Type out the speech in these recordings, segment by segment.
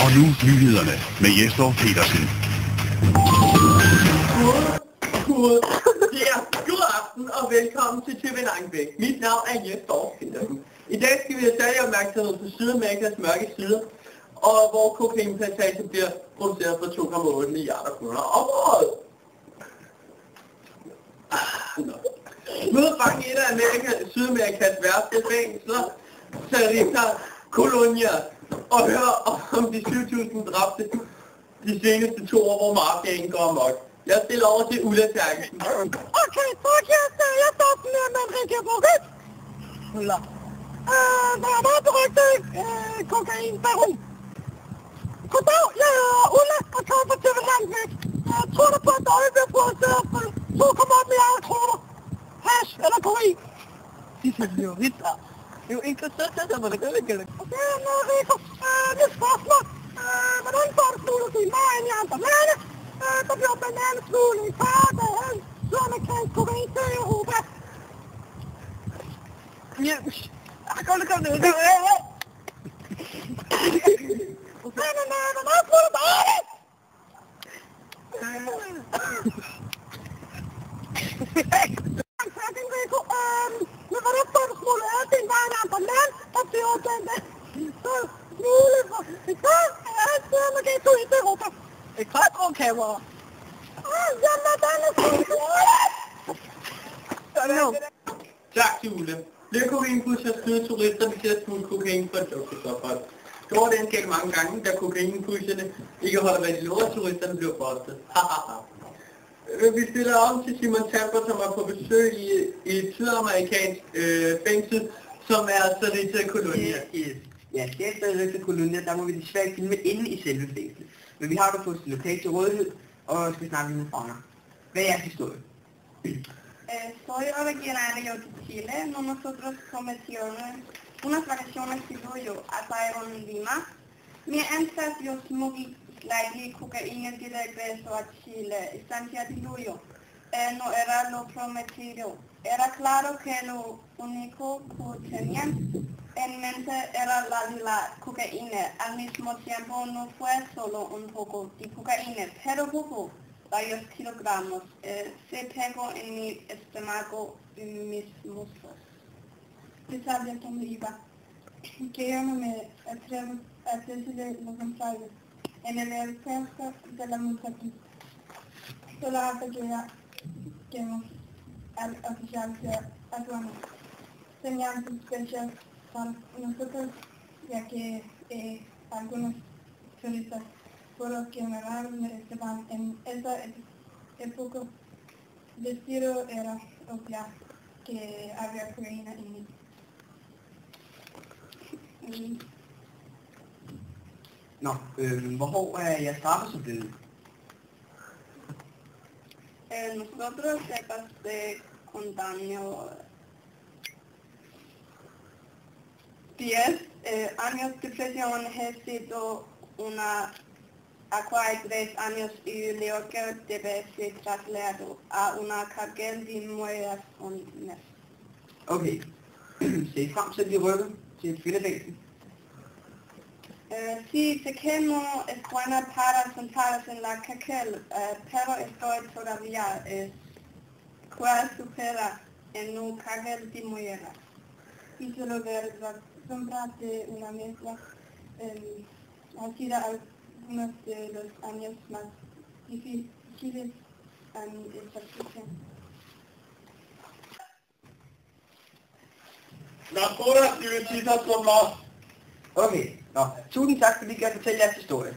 Og nu nyhederne med Jesper Petersen. God aften og velkommen til TV Langebæk. Mit navn er Jesper Petersen. I dag skal vi have særlig opmærksomhed på Sydamerikas mørke side, og hvor kokainplantage bliver produceret for 2,8 milliarder kroner om året. Mød fange et af Sydamerikas værste fængsler, Tarita Colonia, og hør om de 7.000 dræbte de seneste 2 år, hvor mafiaen går amok. Jeg stiller over til Ulla Terkelsen. Okay, så kan jeg starte med Enrique Borges. Ulla. Der er meget berygtet kokainbaron. Goddag, jeg er Ulla og kommer fra TV Langebæk. Jeg tror på, at der bliver produceret for 2,8 milliarder kroner. Hash eller kokain. De siger jo vidt der. Det er jo interessant, at man kan ikke det. Og det er noget, Rico. Mit spørgsmål. Hvordan får du smuglet til mig ind i andre lande? Der bliver bananesmugling, fardagen, sydamerikansk kokain til Europa. Ja, kom ned. Men hvad får du bare det? Rico, men hvordan får du smuglet alt din vej i andre land? Og bliver den der smuglet for... Så man kan ikke ud til Europa. Et kvartrådkamera. Jamen, den er sådan. Tak til Ulla. Flere kokainpusher skyder turister til at smugle kokain fra et luksusophold. Gjorde den galt mange gange, da kokainpusherne ikke holder hvad de lover, turisterne bliver bustet. Vi stiller om til Simon Tamper, som er på besøg i et sydamerikansk fængsel, som er Tarita Colonia. Ja, det er Tarita Colonia, der må vi desværre filme inde i selve fængslet. Men vi har da fået lokal til rådighed, og skal snakke med fanger. Hvad er jeres historie? Soy originario de Chile. Nosotros cometimos unas vacaciones de Luyo hasta en Lima. Mi ancestro slightly cocaína de regreso a Chile, estancia de Luyo. No era lo prometido. Era claro que lo único que tenían en mente era la de la cocaína. Al mismo tiempo no fue solo un poco de cocaína, pero hubo varios kilogramos. Se pegó en mi estómago y mis músculos. Det sabía que me iba. Que yo no me atrevo a decirle lo contrario. En el aeropuerto de la muchacha. Solo hasta que al oficial de aduana. Tenían sospechas para nosotros, ya que algunos turistas por lo que me estaban en esa época. Vestido era obvio que había cocaína en mí. Nå, hvor hård er jeres straffe så blevet? Nosotros con daño 10 años de prisión, he sido una a 3 años y luego debe ser trasladado a una cárcel de Moreras. Okay. Ser I frem til at blive rykket til et fællefængsel? Sí, se quemó es buena para sentarse en la cárcel, pero estoy todavía cual supera en un cárcel de Moreras. Quisiera ver la sombra de una mesa. Ha sido algunos de los años más difíciles a mi estación. Okay, nå. Tusind tak, fordi I kan fortælle jeres historie.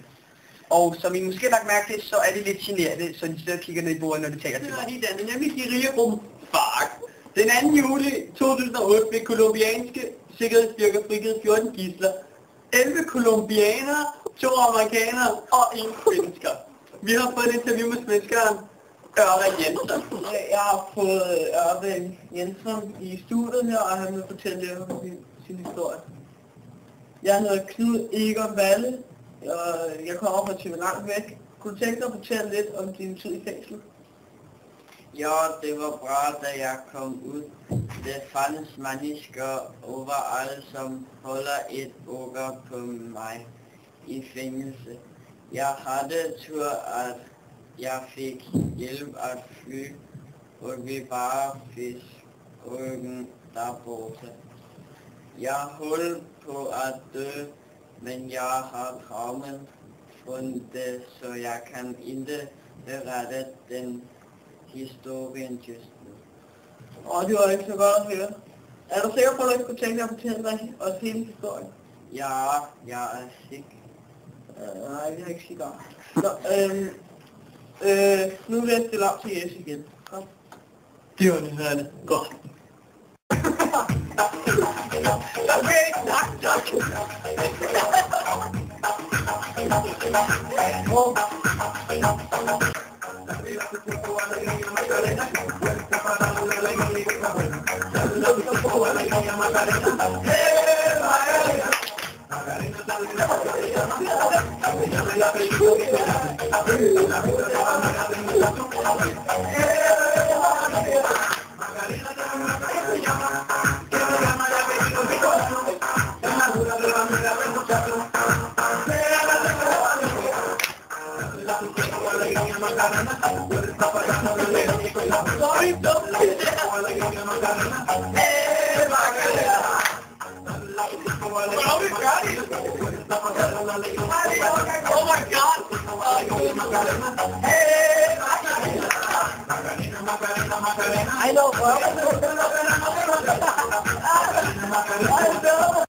Og som I måske nok mærke til, så er det lidt generende, så de sidder og kigger ned i bordet, når de taler til mig. Det er helt andet, nemlig Guerillerum FARC. Den 2. juli 2008 blev kolumbianske sikkerhedsstyrker frigivet 14 gidsler. 11 kolumbianere, 2 amerikanere og 1 svensker. Vi har fået et interview med svenskeren Ørve Jensen. Jeg har fået Ørve Jensen i studiet her, og han vil fortælle lidt om sin historie. Jeg hedder Knud Eger Valle, og jeg kommer fra TV Langebæk. Kunne du tænke dig at fortælle lidt om din tid i fængslet? Ja, det var bra, da jeg kom ud. Det fandes mennesker overalt, som holder et øje på mig. i fængelse. Jeg havde tur, at jeg fik hjælp at fly, og vi bare fisk ryggen der borte. Jeg holdt på at dø, men jeg har traumen fundet, så jeg kan ikke berette den historien just nu. Og det var ikke så godt at høre. Er du sikker på, at du ikke kunne tænke dig at fortælle dig os hele historien? Ja, jeg er sikker. Nej, det er ikke sikkert. Så, nu vil jeg stille op til Jes igen. Kom. Det var det, Hanne. Godt. Okay, tak. Oh my God! I know, bro. I know.